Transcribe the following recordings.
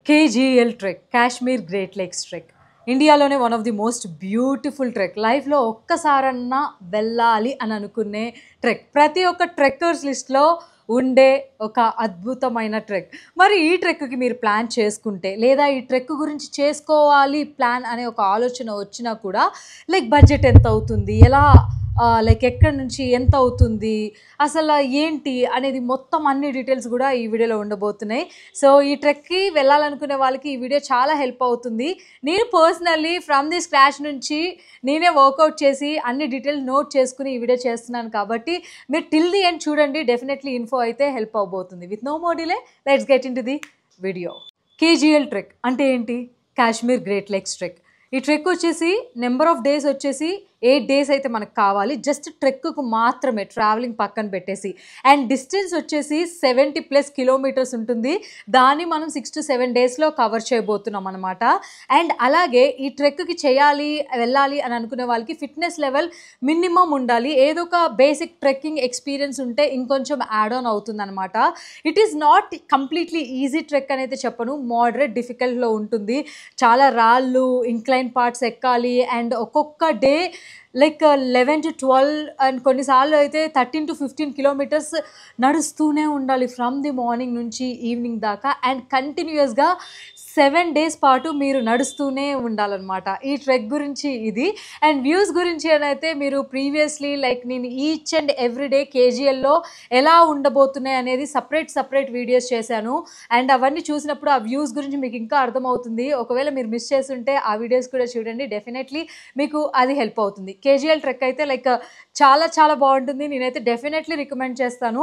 KGL trek, Kashmir great lakes trek. ఇండియాలోనే one of the most beautiful trek. లైఫ్లో ఒక్కసారన్నా వెళ్ళాలి అని అనుకునే ట్రెక్. ప్రతి ఒక్క ట్రెక్కర్స్ లిస్ట్లో ఉండే ఒక అద్భుతమైన ట్రెక్. మరి ఈ ట్రెక్కి మీరు ప్లాన్ చేసుకుంటే, లేదా ఈ ట్రెక్ గురించి చేసుకోవాలి ప్లాన్ అనే ఒక ఆలోచన వచ్చినా కూడా లైక్ బడ్జెట్ ఎంత అవుతుంది, ఎలా లైక్ ఎక్కడి నుంచి ఎంత అవుతుంది, అసలు ఏంటి అనేది మొత్తం అన్ని డీటెయిల్స్ కూడా ఈ వీడియోలో ఉండబోతున్నాయి. సో ఈ ట్రెక్కి వెళ్ళాలనుకునే వాళ్ళకి ఈ వీడియో చాలా హెల్ప్ అవుతుంది. నేను పర్సనల్లీ ఫ్రమ్ ది స్క్రాచ్ నుంచి నేనే వర్కౌట్ చేసి అన్ని డీటెయిల్స్ నోట్ చేసుకుని ఈ వీడియో చేస్తున్నాను కాబట్టి మీరు టిల్ ది ఎండ్ చూడండి. డెఫినెట్లీ ఇన్ఫో అయితే హెల్ప్ అవబోతుంది. With no more delay let's get into the video. KGL trek అంటే ఏంటి? Kashmir great lakes trek. ఈ ట్రెక్ వచ్చేసి నెంబర్ ఆఫ్ డేస్ వచ్చేసి 8 days అయితే మనకు కావాలి. జస్ట్ ట్రెక్కు మాత్రమే, ట్రావెలింగ్ పక్కన పెట్టేసి. అండ్ డిస్టెన్స్ వచ్చేసి 70+ kilometers ఉంటుంది. దాన్ని మనం 6 to 7 daysలో కవర్ చేయబోతున్నాం అనమాట. అండ్ అలాగే ఈ ట్రెక్కి చేయాలి, వెళ్ళాలి అని అనుకునే వాళ్ళకి ఫిట్నెస్ లెవెల్ మినిమం ఉండాలి. ఏదో ఒక బేసిక్ ట్రెక్కింగ్ ఎక్స్పీరియన్స్ ఉంటే ఇంకొంచెం యాడ్ ఆన్ అవుతుంది అనమాట. It is not completely easy trek అని అయితే చెప్పను. మోడరేట్ డిఫికల్ట్లో ఉంటుంది. చాలా రాళ్ళు, ఇంక్లైన్ పార్ట్స్ ఎక్కాలి. అండ్ ఒక్కొక్క డే లైక్ 11 to 12 అండ్ కొన్నిసార్లు అయితే 13 to 15 kilometers నడుస్తూనే ఉండాలి ఫ్రమ్ ది మార్నింగ్ నుంచి ఈవినింగ్ దాకా. అండ్ కంటిన్యూస్గా 7 days పాటు మీరు నడుస్తూనే ఉండాలన్నమాట. ఈ ట్రెక్ గురించి ఇది. అండ్ వ్యూస్ గురించి అని అయితే మీరు ప్రీవియస్లీ లైక్ నేను ఈచ్ అండ్ ఎవ్రీడే KGLలో ఎలా ఉండబోతున్నాయి అనేది సపరేట్ వీడియోస్ చేశాను. అండ్ అవన్నీ చూసినప్పుడు ఆ వ్యూస్ గురించి మీకు ఇంకా అర్థమవుతుంది. ఒకవేళ మీరు మిస్ చేస్తుంటే ఆ వీడియోస్ కూడా చూడండి. డెఫినెట్లీ మీకు అది హెల్ప్ అవుతుంది. KGL ట్రెక్ అయితే లైక్ చాలా బాగుంటుంది. నేనైతే డెఫినెట్లీ రికమెండ్ చేస్తాను.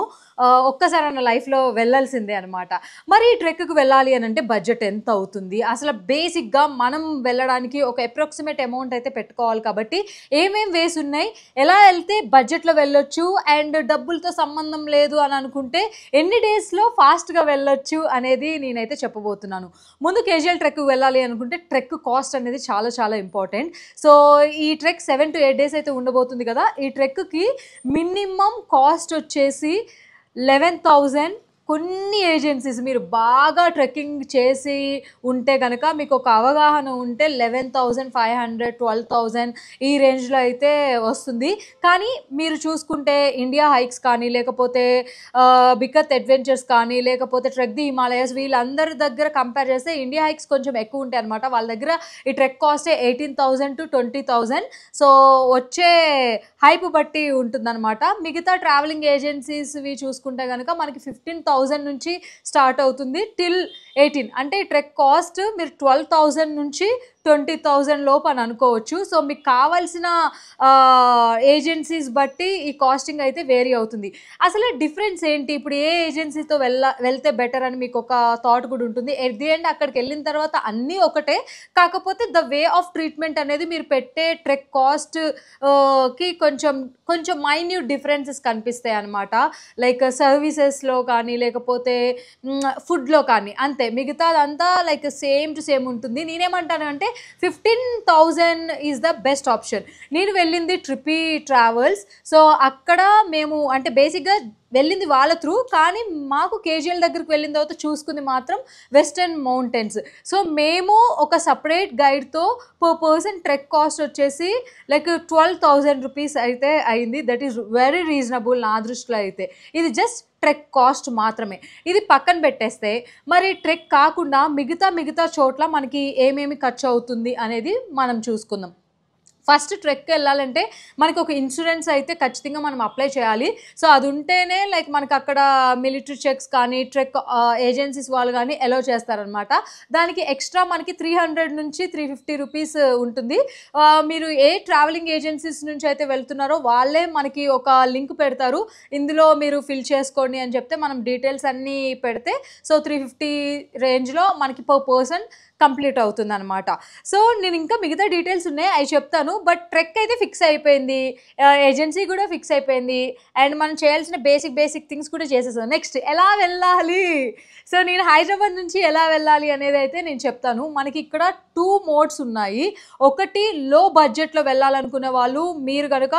ఒక్కసారి అన్న లైఫ్లో వెళ్ళాల్సిందే అనమాట. మరి ఈ ట్రెక్కి వెళ్ళాలి అని అంటే బడ్జెట్ ఎంత అవుతుంది, అసలు బేసిక్గా మనం వెళ్ళడానికి ఒక అప్రాక్సిమేట్ అమౌంట్ అయితే పెట్టుకోవాలి. కాబట్టి ఏమేం వేసి ఉన్నాయి, ఎలా వెళ్తే బడ్జెట్లో వెళ్ళొచ్చు, అండ్ డబ్బులతో సంబంధం లేదు అని అనుకుంటే ఎన్ని డేస్లో ఫాస్ట్గా వెళ్ళొచ్చు అనేది నేనైతే చెప్పబోతున్నాను. ముందు KGL ట్రెక్కి వెళ్ళాలి అనుకుంటే ట్రెక్ కాస్ట్ అనేది చాలా ఇంపార్టెంట్. సో ఈ ట్రెక్ 7 to 8 days అయితే ఉండబోతుంది కదా. ఈ ట్రెక్కి మినిమం కాస్ట్ వచ్చేసి 11,000. కొన్ని ఏజెన్సీస్ మీరు బాగా ట్రెక్కింగ్ చేసి ఉంటే కనుక మీకు ఒక అవగాహన ఉంటే 11,500, 12,000 ఈ రేంజ్లో అయితే వస్తుంది. కానీ మీరు చూసుకుంటే ఇండియా హైక్స్ కానీ, లేకపోతే బికత్ అడ్వెంచర్స్ కానీ, లేకపోతే ట్రెక్ ది హిమాలయస్, వీళ్ళందరి దగ్గర కంపేర్ చేస్తే ఇండియా హైక్స్ కొంచెం ఎక్కువ ఉంటాయి అనమాట. వాళ్ళ దగ్గర ఈ ట్రెక్ కాస్టే 18,000 to 20,000. సో వచ్చే హైప్ బట్టి ఉంటుందన్నమాట. మిగతా ట్రావెలింగ్ ఏజెన్సీస్వి చూసుకుంటే కనుక మనకి 15,000 నుంచి స్టార్ట్ అవుతుంది టిల్ 18. అంటే ఈ ట్రెక్ కాస్ట్ మీరు 12,000 నుంచి 20,000 లోపు అని అనుకోవచ్చు. సో మీకు కావాల్సిన ఏజెన్సీస్ బట్టి ఈ కాస్టింగ్ అయితే వేరీ అవుతుంది. అసలు డిఫరెన్స్ ఏంటి, ఇప్పుడు ఏ ఏజెన్సీతో వెళ్తే బెటర్ అని మీకు ఒక థాట్ కూడా ఉంటుంది. ఎట్ ది ఎండ్ అక్కడికి వెళ్ళిన తర్వాత అన్నీ ఒకటే, కాకపోతే ద వే ఆఫ్ ట్రీట్మెంట్ అనేది మీరు పెట్టే ట్రెక్ కాస్ట్ కి కొంచెం మైన్యూట్ డిఫరెన్సెస్ కనిపిస్తాయి అనమాట. లైక్ సర్వీసెస్లో కానీ, లేకపోతే ఫుడ్లో కానీ, అంతే. మిగతాదంతా లైక్ సేమ్ టు సేమ్ ఉంటుంది. నేనేమంటాను అంటే 15,000 ఈజ్ ద బెస్ట్ ఆప్షన్. నేను వెళ్ళింది ట్రిపీ ట్రావెల్స్. సో అక్కడ మేము అంటే బేసిక్గా వెళ్ళింది వాళ్ళ త్రూ, కానీ మాకు KGL దగ్గరికి వెళ్ళిన తర్వాత చూసుకుంది మాత్రం వెస్టర్న్ మౌంటైన్స్. సో మేము ఒక సపరేట్ గైడ్తో పర్ పర్సన్ ట్రెక్ కాస్ట్ వచ్చేసి లైక్ 12,000 rupees అయితే అయింది. దట్ ఈస్ వెరీ రీజనబుల్ నా దృష్టిలో అయితే. ఇది జస్ట్ ట్రెక్ కాస్ట్ మాత్రమే. ఇది పక్కన పెట్టేస్తే మరి ట్రెక్ కాకుండా మిగతా చోట్ల మనకి ఏమేమి ఖర్చు అవుతుంది అనేది మనం చూసుకుందాం. ఫస్ట్ ట్రెక్కి వెళ్ళాలంటే మనకి ఒక ఇన్సూరెన్స్ అయితే ఖచ్చితంగా మనం అప్లై చేయాలి. సో అది ఉంటేనే లైక్ మనకి అక్కడ మిలిటరీ చెక్స్ కానీ, ట్రెక్ ఏజెన్సీస్ వాళ్ళు కానీ అలౌ చేస్తారనమాట. దానికి ఎక్స్ట్రా మనకి 300 నుంచి 350 rupees ఉంటుంది. మీరు ఏ ట్రావెలింగ్ ఏజెన్సీస్ నుంచి అయితే వెళ్తున్నారో వాళ్ళే మనకి ఒక లింక్ పెడతారు. ఇందులో మీరు ఫిల్ చేసుకోండి అని చెప్తే మనం డీటెయిల్స్ అన్నీ పెడితే సో 350 రేంజ్లో మనకి పర్ పర్సన్ కంప్లీట్ అవుతుంది అనమాట. సో నేను ఇంకా మిగతా డీటెయిల్స్ ఉన్నాయి, అవి చెప్తాను. బట్ ట్రెక్ అయితే ఫిక్స్ అయిపోయింది, ఏజెన్సీ కూడా ఫిక్స్ అయిపోయింది, అండ్ మనం చేయాల్సిన బేసిక్ థింగ్స్ కూడా చేసేసాం. నెక్స్ట్ ఎలా వెళ్ళాలి? సో నేను హైదరాబాద్ నుంచి ఎలా వెళ్ళాలి అనేది అయితే నేను చెప్తాను. మనకి ఇక్కడ 2 modes ఉన్నాయి. ఒకటి లో బడ్జెట్లో వెళ్ళాలనుకునే వాళ్ళు మీరు కనుక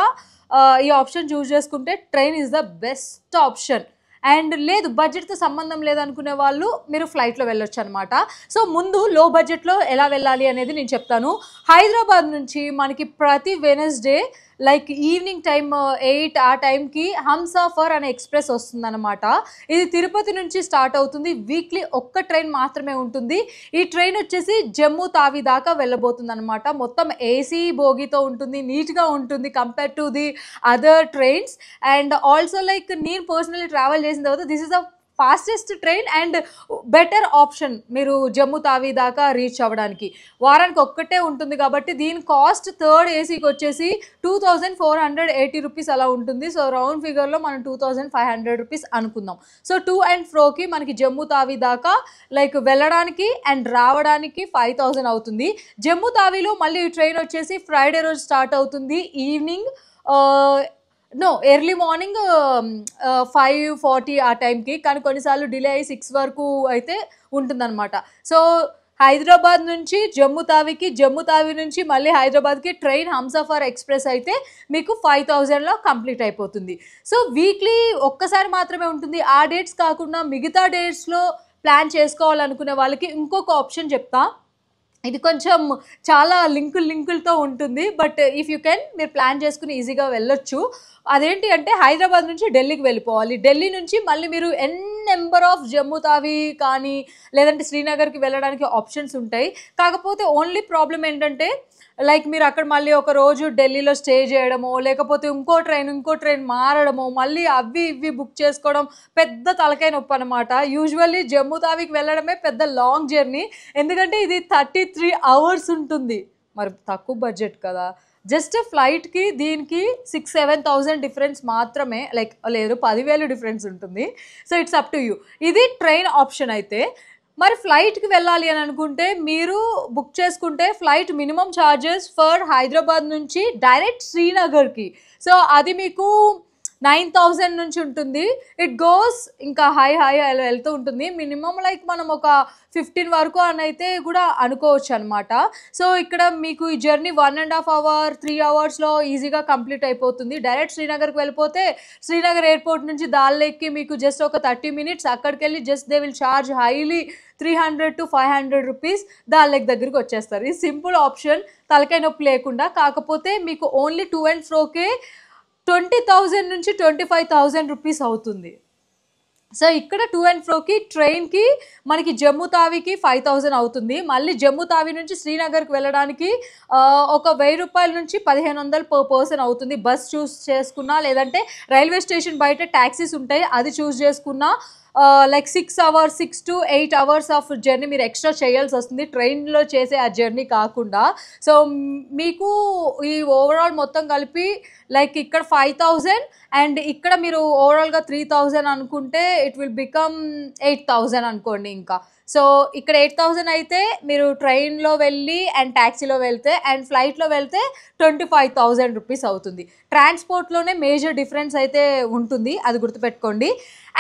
ఈ ఆప్షన్ చూస్ చేసుకుంటే train is the best option. And లేదు బడ్జెట్తో సంబంధం లేదనుకునే వాళ్ళు మీరు ఫ్లైట్లో వెళ్ళొచ్చు అనమాట. సో ముందు లో బడ్జెట్లో ఎలా వెళ్ళాలి అనేది నేను చెప్తాను. హైదరాబాద్ నుంచి మనకి ప్రతి వెనస్డే లైక్ ఈవినింగ్ టైమ్ 8 ఆ టైంకి హంసఫర్ అనే ఎక్స్ప్రెస్ వస్తుందన్నమాట. ఇది తిరుపతి నుంచి స్టార్ట్ అవుతుంది. వీక్లీ ఒక్క ట్రైన్ మాత్రమే ఉంటుంది. ఈ ట్రైన్ వచ్చేసి జమ్మూ తావి దాకా వెళ్ళబోతుంది అనమాట. మొత్తం ఏసీ బోగితో ఉంటుంది, నీట్గా ఉంటుంది compare to the other trains. And also like నేను పర్సనలీ ట్రావెల్ చేసిన తర్వాత this is the fastest train and better option మీరు జమ్మూ తావి దాకా రీచ్ అవ్వడానికి. వారానికి ఒక్కటే ఉంటుంది కాబట్టి దీని కాస్ట్ థర్డ్ ఏసీకి వచ్చేసి 2480 రూపీస్ అలా ఉంటుంది. సో రౌండ్ ఫిగర్లో మనం 2500 రూపీస్ అనుకుందాం. సో టు అండ్ ఫ్రోకి మనకి జమ్మూ తావి దాకా లైక్ వెళ్ళడానికి అండ్ రావడానికి 5000 అవుతుంది. జమ్మూ తావిలో మళ్ళీ ఈ ట్రైన్ వచ్చేసి ఫ్రైడే రోజు స్టార్ట్ అవుతుంది ఈవినింగ్ ఎర్లీ మార్నింగ్ 5:40 ఆ టైంకి, కానీ కొన్నిసార్లు డిలే అయ్యి 6 వరకు అయితే ఉంటుందన్నమాట. సో హైదరాబాద్ నుంచి జమ్మూ తావికి, జమ్మూ తావి నుంచి మళ్ళీ హైదరాబాద్కి ట్రైన్ హంసఫర్ ఎక్స్ప్రెస్ అయితే మీకు 5000లో కంప్లీట్ అయిపోతుంది. సో వీక్లీ ఒక్కసారి మాత్రమే ఉంటుంది. ఆ డేట్స్ కాకుండా మిగతా డేట్స్లో ప్లాన్ చేసుకోవాలనుకునే వాళ్ళకి ఇంకొక ఆప్షన్ చెప్తా. ఇది కొంచెం చాలా లింకులతో ఉంటుంది, బట్ ఇఫ్ యూ కెన్ మీరు ప్లాన్ చేసుకుని ఈజీగా వెళ్ళొచ్చు. అదేంటి అంటే హైదరాబాద్ నుంచి ఢిల్లీకి వెళ్ళిపోవాలి. ఢిల్లీ నుంచి మళ్ళీ మీరు నెంబర్ ఆఫ్ జమ్మూ తావి కానీ లేదంటే శ్రీనగర్కి వెళ్ళడానికి ఆప్షన్స్ ఉంటాయి. కాకపోతే ఓన్లీ ప్రాబ్లం ఏంటంటే లైక్ మీరు అక్కడ మళ్ళీ ఒక రోజు ఢిల్లీలో స్టే చేయడమో లేకపోతే ఇంకో ట్రైన్ మారడమో మళ్ళీ అవి ఇవి బుక్ చేసుకోవడం పెద్ద తలకాయ నొప్పి అనమాట. యూజువల్లీ జమ్మూ తావికి వెళ్ళడమే పెద్ద లాంగ్ జర్నీ, ఎందుకంటే ఇది 33 అవర్స్ ఉంటుంది. మరి తక్కువ బడ్జెట్ కదా, జస్ట్ ఫ్లైట్కి దీనికి 6-7,000 డిఫరెన్స్ మాత్రమే, లైక్ లేదు 10,000 డిఫరెన్స్ ఉంటుంది. So it's up to you. ఇది ట్రైన్ ఆప్షన్ అయితే. మరి ఫ్లైట్కి వెళ్ళాలి అని అనుకుంటే మీరు బుక్ చేసుకుంటే flight minimum charges for Hyderabad నుంచి డైరెక్ట్ శ్రీనగర్కి, సో అది మీకు 9,000 నుంచి ఉంటుంది. ఇట్ గోస్ ఇంకా హై వెళ్తూ ఉంటుంది. మినిమం లైక్ మనం ఒక 15 వరకు అని అయితే కూడా అనుకోవచ్చు అనమాట. సో ఇక్కడ మీకు ఈ జర్నీ 1.5 అవర్ 3 అవర్స్లో ఈజీగా కంప్లీట్ అయిపోతుంది. డైరెక్ట్ శ్రీనగర్కి వెళ్ళిపోతే శ్రీనగర్ ఎయిర్పోర్ట్ నుంచి దాల్లేక్కి మీకు జస్ట్ ఒక 30 మినిట్స్, అక్కడికి వెళ్ళి just they will charge highly 300 to 500 rupees Dal Lake దగ్గరికి వచ్చేస్తారు. ఇది సింపుల్ ఆప్షన్, తలకాయ నొప్పి లేకుండా. కాకపోతే మీకు ఓన్లీ టు అండ్ ఫ్రోకే 20,000 నుంచి 25,000 రూపీస్ అవుతుంది. సో ఇక్కడ టు అండ్ ఫ్రోకి ట్రైన్కి మనకి జమ్మూ తావికి 5,000 అవుతుంది. మళ్ళీ జమ్మూ తావి నుంచి శ్రీనగర్కి వెళ్ళడానికి ఒక 1,000 రూపాయల నుంచి 1,500 పర్ పర్సన్ అవుతుంది. బస్ చూస్ చేసుకున్నా లేదంటే రైల్వే స్టేషన్ బయట ట్యాక్సీస్ ఉంటాయి, అది చూస్ చేసుకున్నా like 6 to 8 hours of journey మీరు ఎక్స్ట్రా చేయాల్సి వస్తుంది ట్రైన్లో చేసే ఆ జర్నీ కాకుండా. సో మీకు ఈ ఓవరాల్ మొత్తం కలిపి లైక్ ఇక్కడ 5,000 అండ్ ఇక్కడ మీరు ఓవరాల్గా 3,000 అనుకుంటే ఇట్ విల్ బికమ్ 8,000 అనుకోండి. ఇంకా సో ఇక్కడ 8,000 అయితే మీరు ట్రైన్లో వెళ్ళి అండ్ ట్యాక్సీలో వెళ్తే అండ్ ఫ్లైట్లో వెళ్తే 25,000 రూపీస్ అవుతుంది. ట్రాన్స్పోర్ట్లోనే మేజర్ డిఫరెన్స్ అయితే ఉంటుంది, అది గుర్తుపెట్టుకోండి.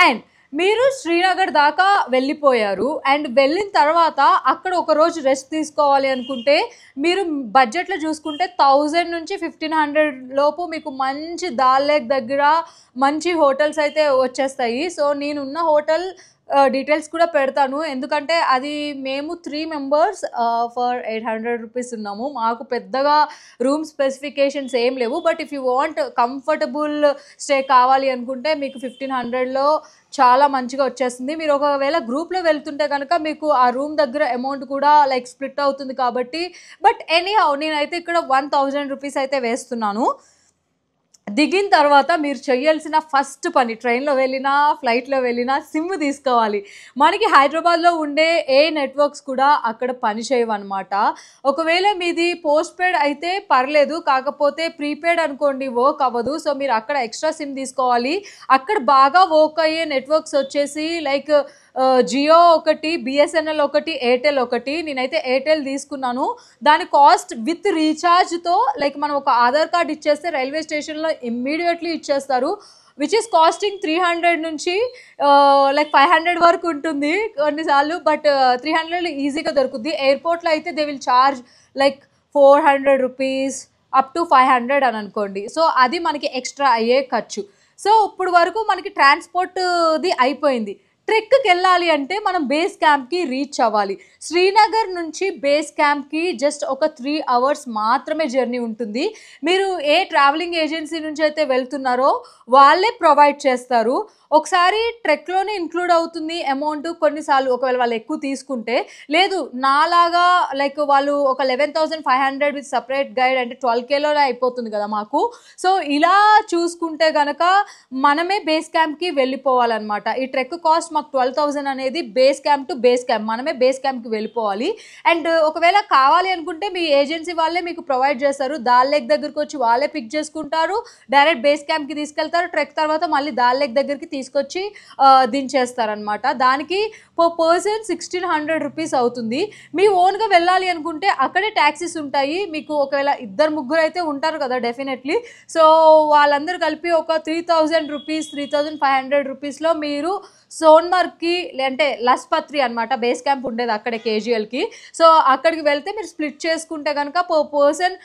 అండ్ మీరు శ్రీనగర్ దాకా వెళ్ళిపోయారు అండ్ వెళ్ళిన తర్వాత అక్కడ ఒక రోజు రెస్ట్ తీసుకోవాలి అనుకుంటే మీరు బడ్జెట్లో చూసుకుంటే 1000 నుంచి 1,500 లోపు మీకు మంచి దాల్ లేక్ దగ్గర మంచి హోటల్స్ అయితే వచ్చేస్తాయి. సో నేనున్న హోటల్ డీటెయిల్స్ కూడా పెడతాను, ఎందుకంటే అది మేము 3 మెంబర్స్ ఫర్ 800 రూపీస్ ఉన్నాము. మాకు పెద్దగా రూమ్ స్పెసిఫికేషన్స్ ఏం లేవు, but if you want comfortable stay కావాలి అనుకుంటే మీకు 1,500లో చాలా మంచిగా వచ్చేస్తుంది. మీరు ఒకవేళ గ్రూప్లో వెళ్తుంటే కనుక మీకు ఆ రూమ్ దగ్గర అమౌంట్ కూడా లైక్ స్ప్లిట్ అవుతుంది కాబట్టి. బట్ ఎనీహౌ నేనైతే ఇక్కడ 1,000 రూపీస్ అయితే వేస్తున్నాను. దిగిన తర్వాత మీరు చేయాల్సిన ఫస్ట్ పని, ట్రైన్లో వెళ్ళినా ఫ్లైట్లో వెళ్ళినా సిమ్ తీసుకోవాలి. మనకి హైదరాబాద్లో ఉండే ఏ నెట్వర్క్స్ కూడా అక్కడ పని చేయవన్నమాట. ఒకవేళ మీది పోస్ట్ పెయిడ్ అయితే పర్లేదు, కాకపోతే ప్రీపెయిడ్ అనుకోండి వర్క్ అవ్వదు. సో మీరు అక్కడ ఎక్స్ట్రా సిమ్ తీసుకోవాలి. అక్కడ బాగా వర్క్ అయ్యే నెట్వర్క్స్ వచ్చేసి లైక్ జియో ఒకటి, బిఎస్ఎన్ఎల్ ఒకటి, ఎయిర్టెల్ ఒకటి. నేనైతే ఎయిర్టెల్ తీసుకున్నాను. దాని కాస్ట్ విత్ రీఛార్జ్తో లైక్ మనం ఒక ఆధార్ కార్డ్ ఇచ్చేస్తే రైల్వే స్టేషన్లో ఇమ్మీడియట్లీ ఇచ్చేస్తారు, విచ్ ఈస్ కాస్టింగ్ 300 నుంచి లైక్ 500 వరకు ఉంటుంది కొన్నిసార్లు, బట్ 300 ఈజీగా దొరుకుద్ది. ఎయిర్పోర్ట్లో అయితే they will charge like 400 rupees up to 500 అని అనుకోండి. సో అది మనకి ఎక్స్ట్రా అయ్యే ఖర్చు. సో ఇప్పుడు వరకు మనకి ట్రాన్స్పోర్ట్ది అయిపోయింది. ట్రెక్కి వెళ్ళాలి అంటే మనం బేస్ క్యాంప్కి రీచ్ అవ్వాలి. శ్రీనగర్ నుంచి బేస్ క్యాంప్కి జస్ట్ ఒక 3 అవర్స్ మాత్రమే జర్నీ ఉంటుంది. మీరు ఏ ట్రావెలింగ్ ఏజెన్సీ నుంచి అయితే వెళ్తున్నారో వాళ్ళే ప్రొవైడ్ చేస్తారు. ఒకసారి ట్రెక్లోనే ఇంక్లూడ్ అవుతుంది అమౌంట్. కొన్నిసార్లు ఒకవేళ వాళ్ళు ఎక్కువ తీసుకుంటే, లేదు నాలాగా లైక్ వాళ్ళు ఒక 11,500 విత్ సపరేట్ గైడ్ అంటే 12Kలో అయిపోతుంది కదా మాకు. సో ఇలా చూసుకుంటే కనుక మనమే బేస్ క్యాంప్కి వెళ్ళిపోవాలన్నమాట. ఈ ట్రెక్ కాస్ట్ మాకు 12,000 అనేది base camp to base camp, మనమే బేస్ క్యాంప్కి వెళ్ళిపోవాలి. అండ్ ఒకవేళ కావాలి అనుకుంటే మీ ఏజెన్సీ వాళ్ళే మీకు ప్రొవైడ్ చేస్తారు. దాల్ లేక్ దగ్గరికి వచ్చి వాళ్ళే పిక్ చేసుకుంటారు, డైరెక్ట్ బేస్ క్యాంప్కి తీసుకెళ్తారు. ట్రెక్ తర్వాత మళ్ళీ దాల్ లేక్ దగ్గరికి తీసుకొచ్చి దించేస్తారనమాట. దానికి పర్ పర్సన్ 1,600 రూపీస్ అవుతుంది. మీ ఓన్గా వెళ్ళాలి అనుకుంటే అక్కడే ట్యాక్సీస్ ఉంటాయి. మీకు ఒకవేళ 2-3 అయితే ఉంటారు కదా డెఫినెట్లీ. సో వాళ్ళందరూ కలిపి ఒక 3,000 రూపీస్ 3,500 రూపీస్లో మీరు సోన్మర్గ్కి అంటే లస్పత్రి అనమాట బేస్ క్యాంప్ ఉండేది అక్కడే కేజీఎల్కి. సో అక్కడికి వెళ్తే మీరు స్ప్లిట్ చేసుకుంటే కనుక పర్ పర్సన్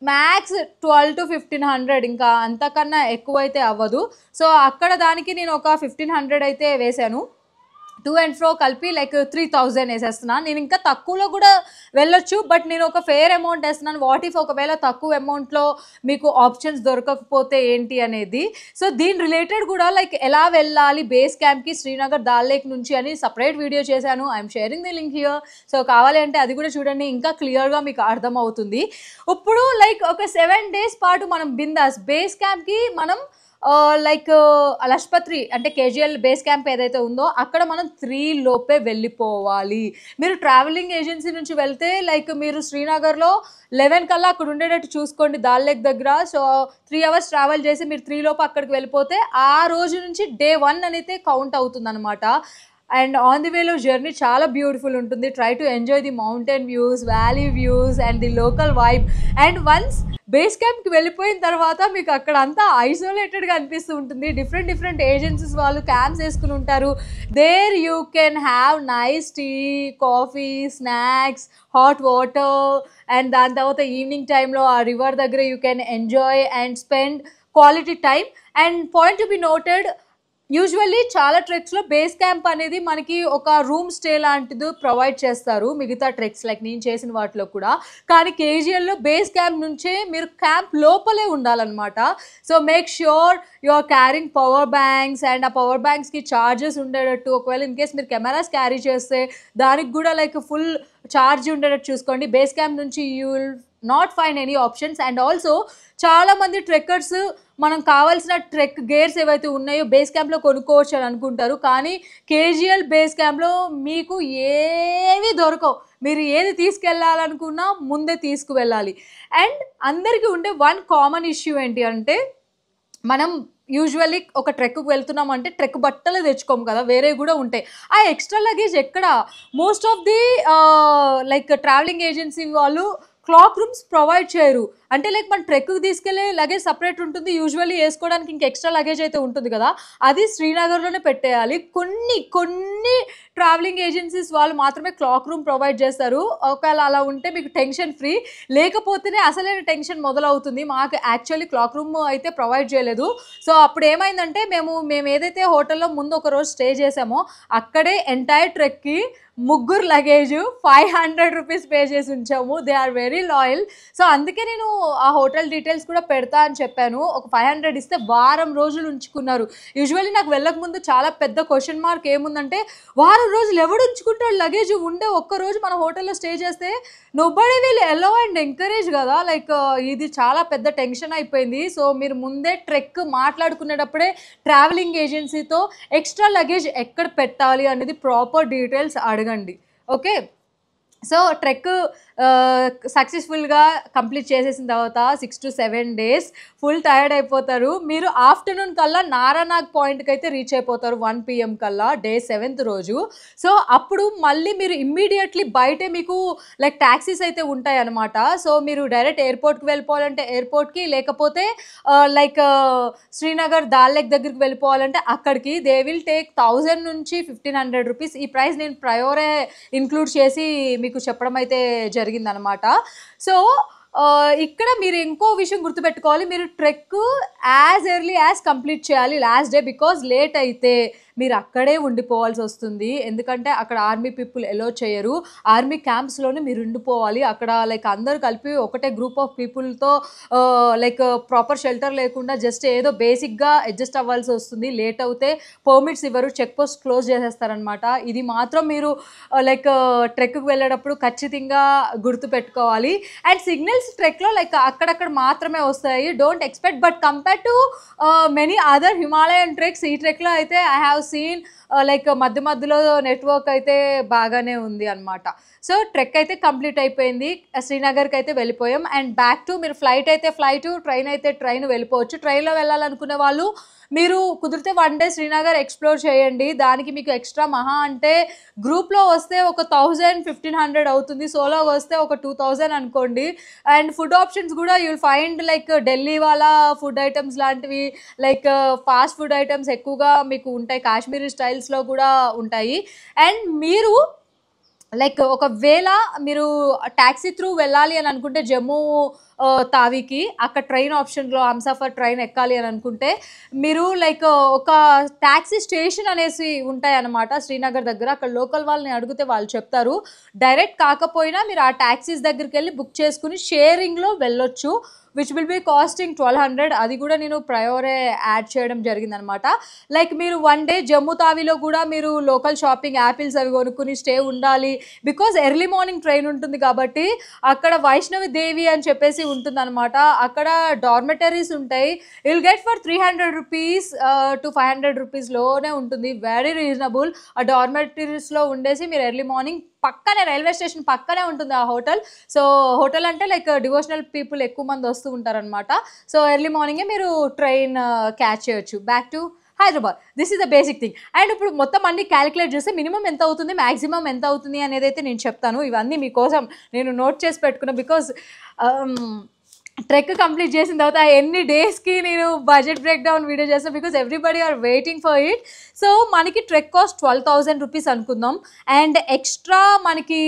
మ్యాక్స్ 12 to 1,500, ఇంకా అంతకన్నా ఎక్కువైతే అవ్వదు. సో అక్కడ దానికి నేను ఒక 1,500 అయితే వేశాను. టు అండ్ ఫ్రో కలిపి లైక్ 3,000 వేసేస్తున్నాను. నేను ఇంకా తక్కువలో కూడా వెళ్ళొచ్చు, బట్ నేను ఒక ఫేర్ అమౌంట్ వేస్తున్నాను. వాట్ ఇఫ్ ఒకవేళ తక్కువ అమౌంట్లో మీకు ఆప్షన్స్ దొరకకపోతే ఏంటి అనేది. సో దీని రిలేటెడ్ కూడా లైక్ ఎలా వెళ్ళాలి బేస్ క్యాంప్కి శ్రీనగర్ దాల్ లేక్ నుంచి అని సపరేట్ వీడియో చేశాను. I'm sharing the link here. So కావాలి అంటే అది కూడా చూడండి, ఇంకా క్లియర్గా మీకు అర్థమవుతుంది. ఇప్పుడు లైక్ ఒక 7 days పాటు మనం బిందాస్ బేస్ క్యాంప్కి మనం లైక్ లష్పత్రి అంటే కేజీఎల్ బేస్ క్యాంప్ ఏదైతే ఉందో అక్కడ మనం 3 లోపే వెళ్ళిపోవాలి. మీరు ట్రావెలింగ్ ఏజెన్సీ నుంచి వెళ్తే లైక్ మీరు శ్రీనగర్లో 11 కల్లా అక్కడ ఉండేటట్టు చూసుకోండి దాల్ లేక్ దగ్గర. సో 3 hours ట్రావెల్ చేసి మీరు 3 లోపు అక్కడికి వెళ్ళిపోతే ఆ రోజు నుంచి డే 1 అనేది కౌంట్ అవుతుంది అనమాట. అండ్ ఆన్ ది వేలో జర్నీ చాలా బ్యూటిఫుల్ ఉంటుంది. Try to enjoy the mountain views, valley views and the local vibe. And once base క్యాంప్కి వెళ్ళిపోయిన తర్వాత మీకు అక్కడ అంతా ఐసోలేటెడ్గా అనిపిస్తూ ఉంటుంది. డిఫరెంట్ ఏజెన్సీస్ వాళ్ళు క్యాంప్స్ వేసుకుని ఉంటారు. There you can have nice tea, coffee, snacks, hot water. And దాని తర్వాత ఈవినింగ్ టైంలో ఆ రివర్ దగ్గర you can enjoy and spend quality time. And point to be noted, usually చాలా ట్రెక్స్లో బేస్ క్యాంప్ అనేది మనకి ఒక రూమ్ స్టే లాంటిది ప్రొవైడ్ చేస్తారు మిగతా ట్రెక్స్ లైక్ నేను చేసిన వాటిలో కూడా. కానీ కేజీఎల్లో బేస్ క్యాంప్ నుంచే మీరు క్యాంప్ లోపలే ఉండాలన్నమాట. So make sure you are carrying power banks and ఆ పవర్ బ్యాంక్స్కి ఛార్జెస్ ఉండేటట్టు. ఒకవేళ ఇన్ కేస్ మీరు కెమెరాస్ క్యారీ చేస్తే దానికి కూడా లైక్ ఫుల్ ఛార్జ్ ఉండేటట్టు చూసుకోండి. బేస్ క్యాంప్ నుంచి you will not find any options. And also చాలామంది ట్రెక్కర్స్ మనం కావాల్సిన ట్రెక్ గేర్స్ ఏవైతే ఉన్నాయో బేస్ క్యాంప్లో కొనుక్కోవచ్చు అని అనుకుంటారు. కానీ కేజీఎల్ బేస్ క్యాంప్లో మీకు ఏవి దొరకవు. మీరు ఏది తీసుకెళ్ళాలనుకున్నా ముందే తీసుకువెళ్ళాలి. అండ్ అందరికీ ఉండే వన్ కామన్ ఇష్యూ ఏంటి అంటే, మనం యూజువల్లీ ఒక ట్రెక్కు వెళ్తున్నాం అంటే ట్రెక్ బట్టలు తెచ్చుకోము కదా, వేరే కూడా ఉంటాయి. ఆ ఎక్స్ట్రా లగేజ్ ఎక్కడ most of the like travelling agency వాళ్ళు క్లాక్ రూమ్స్ ప్రొవైడ్ చేయరు. అంటే లైక్ మన ట్రెక్కి తీసుకెళ్ళే లగేజ్ సపరేట్ ఉంటుంది. యూజువల్లీ వేసుకోవడానికి ఇంక ఎక్స్ట్రా లగేజ్ అయితే ఉంటుంది కదా, అది శ్రీనగర్లోనే పెట్టేయాలి. కొన్ని ట్రావెలింగ్ ఏజెన్సీస్ వాళ్ళు మాత్రమే క్లాక్ రూమ్ ప్రొవైడ్ చేస్తారు. ఒకవేళ అలా ఉంటే మీకు టెన్షన్ ఫ్రీ, లేకపోతేనే అసలైన టెన్షన్ మొదలవుతుంది. మాకు యాక్చువల్లీ క్లాక్ రూమ్ అయితే ప్రొవైడ్ చేయలేదు. సో అప్పుడు ఏమైందంటే మేము ఏదైతే హోటల్లో ముందు ఒక రోజు స్టే చేసామో అక్కడే ఎంటైర్ ట్రెక్కి 3 లగేజ్ 500 రూపీస్ పే చేసి ఉంచాము. They are very loyal. So అందుకే నేను ఆ హోటల్ డీటెయిల్స్ కూడా పెడతా అని చెప్పాను. ఒక 500 ఇస్తే వారం రోజులు ఉంచుకున్నారు. యూజువల్లీ నాకు వెళ్ళక ముందు చాలా పెద్ద క్వశ్చన్ మార్క్ ఏముందంటే, వారం రోజులు ఎవడు ఉంచుకుంటాడు లగేజ్? ఉండే ఒక్కరోజు మన హోటల్లో స్టే చేస్తే nobody will allow and encourage కదా. లైక్ ఇది చాలా పెద్ద టెన్షన్ అయిపోయింది. సో మీరు ముందే ట్రెక్ మాట్లాడుకునేటప్పుడే ట్రావెలింగ్ ఏజెన్సీతో ఎక్స్ట్రా లగేజ్ ఎక్కడ పెట్టాలి అనేది ప్రాపర్ డీటెయిల్స్ అడగండి. ఓకే, సో ట్రెక్ సక్సెస్ఫుల్గా కంప్లీట్ చేసేసిన తర్వాత 6 to 7 days ఫుల్ టైర్డ్ అయిపోతారు. మీరు ఆఫ్టర్నూన్ కల్లా నారానాగ్ పాయింట్కి అయితే రీచ్ అయిపోతారు 1 PM కల్లా, డే 7th రోజు. సో అప్పుడు మళ్ళీ మీరు ఇమ్మీడియట్లీ బయటే మీకు లైక్ ట్యాక్సీస్ అయితే ఉంటాయి అనమాట. సో మీరు డైరెక్ట్ ఎయిర్పోర్ట్కి వెళ్ళిపోవాలంటే ఎయిర్పోర్ట్కి, లేకపోతే లైక్ శ్రీనగర్ దాల్ లేక్ దగ్గరికి వెళ్ళిపోవాలంటే అక్కడికి. దే విల్ టేక్ 1000 నుంచి 1,500 రూపీస్. ఈ ప్రైస్ నేను ప్రయోరే ఇంక్లూడ్ చేసి మీకు చెప్పడం అయితే జరిగిందనమాట. సో ఇక్కడ మీరు ఇంకో విషయం గుర్తుపెట్టుకోవాలి, మీరు trek as early as complete చేయాలి లాస్ట్ డే, బికాజ్ లేట్ అయితే మీరు అక్కడే ఉండిపోవాల్సి వస్తుంది. ఎందుకంటే అక్కడ ఆర్మీ పీపుల్ ఎలో చేయరు, ఆర్మీ క్యాంప్స్లోనే మీరు ఉండిపోవాలి. అక్కడ లైక్ అందరు కలిపి ఒకటే గ్రూప్ ఆఫ్ పీపుల్తో లైక్ ప్రాపర్ షెల్టర్ లేకుండా జస్ట్ ఏదో బేసిక్గా అడ్జస్ట్ అవ్వాల్సి వస్తుంది. లేట్ అవుతే పర్మిట్స్ ఇవ్వరు, చెక్ పోస్ట్ క్లోజ్ చేసేస్తారనమాట. ఇది మాత్రం మీరు లైక్ ట్రెక్కి వెళ్ళేటప్పుడు ఖచ్చితంగా గుర్తుపెట్టుకోవాలి. అండ్ సిగ్నల్స్ ట్రెక్లో లైక్ అక్కడక్కడ మాత్రమే వస్తాయి, don't expect. But compare to many other Himalayan treks, ఈ ట్రెక్లో అయితే ఐ హ్యావ్ సీన్ లైక్ మధ్యలో నెట్వర్క్ అయితే బాగానే ఉంది అనమాట. సో ట్రెక్ అయితే కంప్లీట్ అయిపోయింది, శ్రీనగర్కి అయితే వెళ్ళిపోయాం. అండ్ బ్యాక్ టు మీరు ఫ్లైట్ అయితే ఫ్లైట్, ట్రైన్ అయితే ట్రైన్ వెళ్ళిపోవచ్చు. ట్రైన్లో వెళ్ళాలనుకునే వాళ్ళు మీరు కుదిరితే 1 డే శ్రీనగర్ ఎక్స్ప్లోర్ చేయండి. దానికి మీకు ఎక్స్ట్రా మహా అంటే గ్రూప్లో వస్తే ఒక 1000-1500 అవుతుంది, సోలోగా వస్తే ఒక 2000 అనుకోండి. అండ్ ఫుడ్ ఆప్షన్స్ కూడా యూల్ ఫైండ్ లైక్ ఢిల్లీ వాళ్ళ ఫుడ్ ఐటమ్స్ లాంటివి, లైక్ ఫాస్ట్ ఫుడ్ ఐటమ్స్ ఎక్కువగా మీకు ఉంటాయి, కాశ్మీరీ స్టైల్స్లో కూడా ఉంటాయి. అండ్ మీరు లైక్ ఒకవేళ మీరు ట్యాక్సీ త్రూ వెళ్ళాలి అని అనుకుంటే జమ్మూ తావికి, అక్కడ ట్రైన్ ఆప్షన్లో హంసఫర్ ట్రైన్ ఎక్కాలి అని అనుకుంటే మీరు లైక్ ఒక ట్యాక్సీ స్టేషన్ అనేసి ఉంటాయి అన్నమాట శ్రీనగర్ దగ్గర. అక్కడ లోకల్ వాళ్ళని అడిగితే వాళ్ళు చెప్తారు. డైరెక్ట్ కాకపోయినా మీరు ఆ ట్యాక్సీస్ దగ్గరికి వెళ్ళి బుక్ చేసుకుని షేరింగ్లో వెళ్ళొచ్చు, విచ్ విల్ బీ కాస్టింగ్ 1200. అది కూడా నేను ప్రయోరే యాడ్ చేయడం జరిగిందనమాట. లైక్ మీరు 1 డే జమ్మూ తావిలో కూడా మీరు లోకల్ షాపింగ్ యాపిల్స్ అవి కొనుక్కుని స్టే ఉండాలి, బికాజ్ ఎర్లీ మార్నింగ్ ట్రైన్ ఉంటుంది కాబట్టి. అక్కడ వైష్ణవి దేవి అని చెప్పేసి ఉంటుందన్నమాట, అక్కడ డార్మెటరీస్ ఉంటాయి. Will get for 300 rupees to 500 రూపీస్లోనే ఉంటుంది, వెరీ రీజనబుల్. ఆ డార్మెటరీస్లో ఉండేసి మీరు ఎర్లీ మార్నింగ్ పక్కనే రైల్వే స్టేషన్ పక్కనే ఉంటుంది ఆ హోటల్. సో హోటల్ అంటే లైక్ డివోషనల్ పీపుల్ ఎక్కువ మంది వస్తూ ఉంటారనమాట. సో ఎర్లీ మార్నింగే మీరు ట్రైన్ క్యాచ్ చేయొచ్చు back to Hyderabad. This is the basic thing. And ఇప్పుడు మొత్తం అన్ని క్యాలిక్యులేట్ చేస్తే మినిమం ఎంత అవుతుంది, మ్యాక్సిమం ఎంత అవుతుంది అనేది అయితే నేను చెప్తాను. ఇవన్నీ మీకోసం నేను నోట్ చేసి పెట్టుకున్నా, బికాజ్ ట్రెక్ కంప్లీట్ చేసిన తర్వాత ఎన్ని డేస్కి నేను బడ్జెట్ బ్రేక్ డౌన్ వీడియో చేస్తాను, because everybody are waiting for it. So మనకి ట్రెక్ కాస్ట్ 12,000 రూపీస్ అనుకుందాం. అండ్ ఎక్స్ట్రా మనకి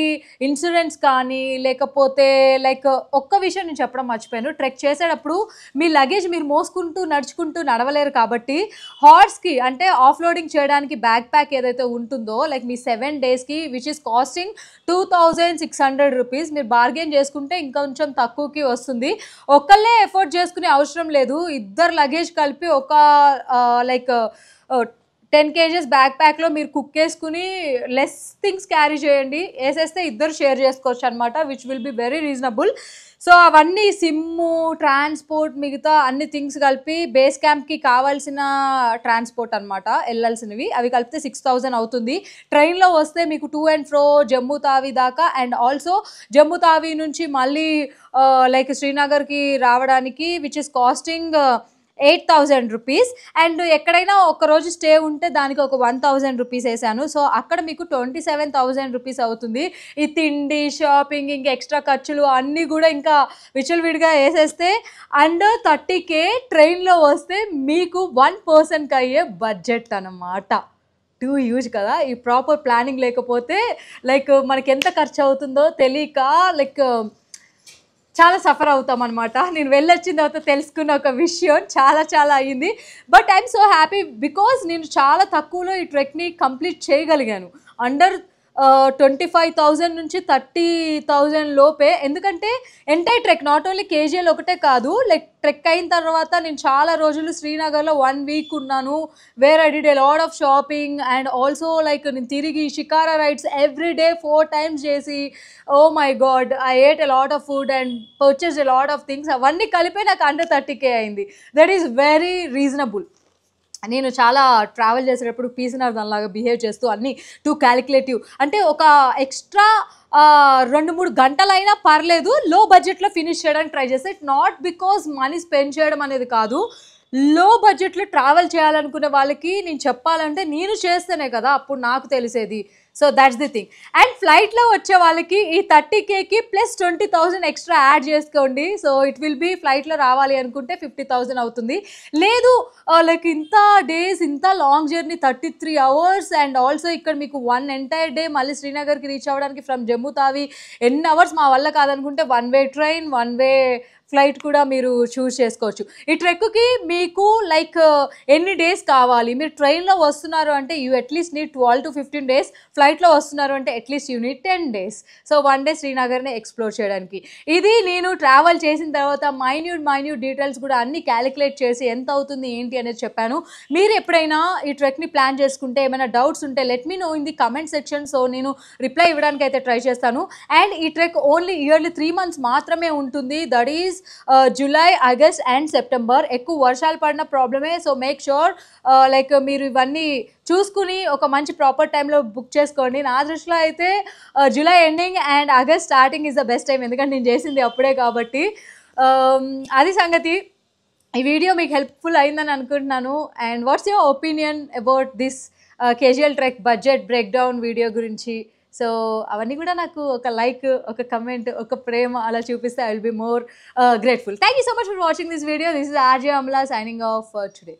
ఇన్సూరెన్స్ కానీ లేకపోతే లైక్ ఒక్క విషయం నేను చెప్పడం మర్చిపోయాను, ట్రెక్ చేసేటప్పుడు మీ లగేజ్ మీరు మోసుకుంటూ నడుచుకుంటూ నడవలేరు కాబట్టి హార్స్కి అంటే ఆఫ్లోడింగ్ చేయడానికి బ్యాక్ ప్యాక్ ఏదైతే ఉంటుందో లైక్ మీ 7 డేస్కి విచ్ ఈస్ కాస్టింగ్ 2,600 రూపీస్, మీరు బార్గెన్ చేసుకుంటే ఇంకొంచెం తక్కువకి వస్తుంది. ఒకళ్ళే ఎఫోర్డ్ చేసుకునే అవసరం లేదు, ఇద్దరు లగేజ్ కలిపి ఒక లైక్ 10 kgs బ్యాక్ ప్యాక్లో మీరు కుక్ చేసుకుని లెస్ థింగ్స్ క్యారీ చేయండి, వేసేస్తే ఇద్దరు షేర్ చేసుకోవచ్చు అనమాట, which will be very reasonable. So అవన్నీ సిమ్ము, ట్రాన్స్పోర్ట్, మిగతా అన్ని థింగ్స్ కలిపి బేస్ క్యాంప్కి కావాల్సిన ట్రాన్స్పోర్ట్ అనమాట వెళ్ళాల్సినవి, అవి కలిపితే 6,000 అవుతుంది. ట్రైన్లో వస్తే మీకు టు అండ్ ఫ్రో జమ్మూ తావి దాకా, అండ్ ఆల్సో జమ్మూ తావి నుంచి మళ్ళీ లైక్ శ్రీనగర్కి రావడానికి which is costing 8,000 rupees. And ఎక్కడైనా ఒకరోజు స్టే ఉంటే దానికి ఒక 1,000 రూపీస్ వేసాను. సో అక్కడ మీకు 27,000 రూపీస్ అవుతుంది. ఈ తిండి, షాపింగ్, ఇంకా ఎక్స్ట్రా ఖర్చులు అన్నీ కూడా ఇంకా విచ్చలవిడిగా వేసేస్తే అండర్ 30K ట్రైన్లో వస్తే మీకు 1 పర్సన్కి అయ్యే బడ్జెట్ అన్నమాట. టూ హ్యూజ్ కదా. ఈ ప్రాపర్ ప్లానింగ్ లేకపోతే లైక్ మనకి ఎంత ఖర్చు అవుతుందో తెలియక లైక్ చాలా సఫర్ అవుతాం అనమాట. నేను వెళ్ళొచ్చిన తర్వాత తెలుసుకున్న ఒక విషయం చాలా అయ్యింది. But I'm so happy because నేను చాలా తక్కువలో ఈ ట్రెక్ని కంప్లీట్ చేయగలిగాను. అండర్ 25,000 నుంచి 30,000 లోపే. ఎందుకంటే entire trek not only KGL ఒకటే కాదు, లైక్ ట్రెక్ అయిన తర్వాత నేను చాలా రోజులు శ్రీనగర్లో 1 వీక్ ఉన్నాను, where I did a lot of shopping. And also like నేను తిరిగి shikara rides every day 4 times చేసి, oh my god, I ate a lot of food and purchase a lot of things. అవన్నీ కలిపే నాకు అండర్ 30K అయింది. That is very reasonable. నేను చాలా travel చేసేటప్పుడు పీసీఆర్ దానిలాగా బిహేవ్ చేస్తూ అన్నీ టూ క్యాలిక్యులేటివ్, అంటే ఒక ఎక్స్ట్రా 2-3 గంటలైనా పర్లేదు లో బడ్జెట్లో ఫినిష్ చేయడానికి ట్రై చేస్తే. It not because money spend చేయడం అనేది కాదు, లో బడ్జెట్లో ట్రావెల్ చేయాలనుకునే వాళ్ళకి నేను చెప్పాలంటే నేను చేస్తేనే కదా అప్పుడు నాకు తెలిసేది so that's the thing. And ఫ్లైట్లో వచ్చే వాళ్ళకి ఈ 30Kకి ప్లస్ 20,000 ఎక్స్ట్రా యాడ్ చేసుకోండి. సో ఇట్ విల్ బీ ఫ్లైట్లో రావాలి అనుకుంటే 50,000 అవుతుంది. లేదు లైక్ ఇంత డేస్ ఇంత long journey 33 hours and also ఇక్కడ మీకు 1 ఎంటైర్ డే మళ్ళీ శ్రీనగర్కి రీచ్ అవ్వడానికి ఫ్రమ్ జమ్మూ తావి ఎన్ని అవర్స్ మా వల్ల కాదనుకుంటే 1 వే ట్రైన్ 1 వే ఫ్లైట్ కూడా మీరు చూస్ చేసుకోవచ్చు. ఈ ట్రెక్కి మీకు లైక్ ఎన్ని డేస్ కావాలి, మీరు ట్రైన్లో వస్తున్నారు అంటే you at least need 12 to 15 days, ఫ్లైట్లో వస్తున్నారు అంటే at least you need 10 days. So 1 day శ్రీనగర్ని ఎక్స్ప్లోర్ చేయడానికి. ఇది నేను ట్రావెల్ చేసిన తర్వాత మైన్యూట్ డీటెయిల్స్ కూడా అన్ని క్యాలిక్యులేట్ చేసి ఎంత అవుతుంది ఏంటి అనేది చెప్పాను. మీరు ఎప్పుడైనా ఈ ట్రెక్ని ప్లాన్ చేసుకుంటే ఏమైనా డౌట్స్ ఉంటే let me know in the comment section. So నేను రిప్లై ఇవ్వడానికి అయితే ట్రై చేస్తాను. అండ్ ఈ ట్రెక్ ఓన్లీ ఇయర్లీ 3 months మాత్రమే ఉంటుంది. That is July, August and September. ఎక్కువ వర్షాలు పడిన ప్రాబ్లమే. సో మేక్ ష్యూర్ లైక్ మీరు ఇవన్నీ చూసుకుని ఒక మంచి ప్రాపర్ టైంలో బుక్ చేసుకోండి. నా దృష్టిలో అయితే July ending and August starting is the best time, ఎందుకంటే నేను చేసింది అప్పుడే కాబట్టి. అది సంగతి. ఈ వీడియో మీకు హెల్ప్ఫుల్ అయిందని అనుకుంటున్నాను. And what's your opinion about this casual trek budget break down video గురించి? సో అవన్నీ కూడా నాకు ఒక లైక్, ఒక కమెంట్, ఒక ప్రేమ అలా చూపిస్తే I will be more grateful. Thank you so much for watching this video. This is RJ Amala signing off today.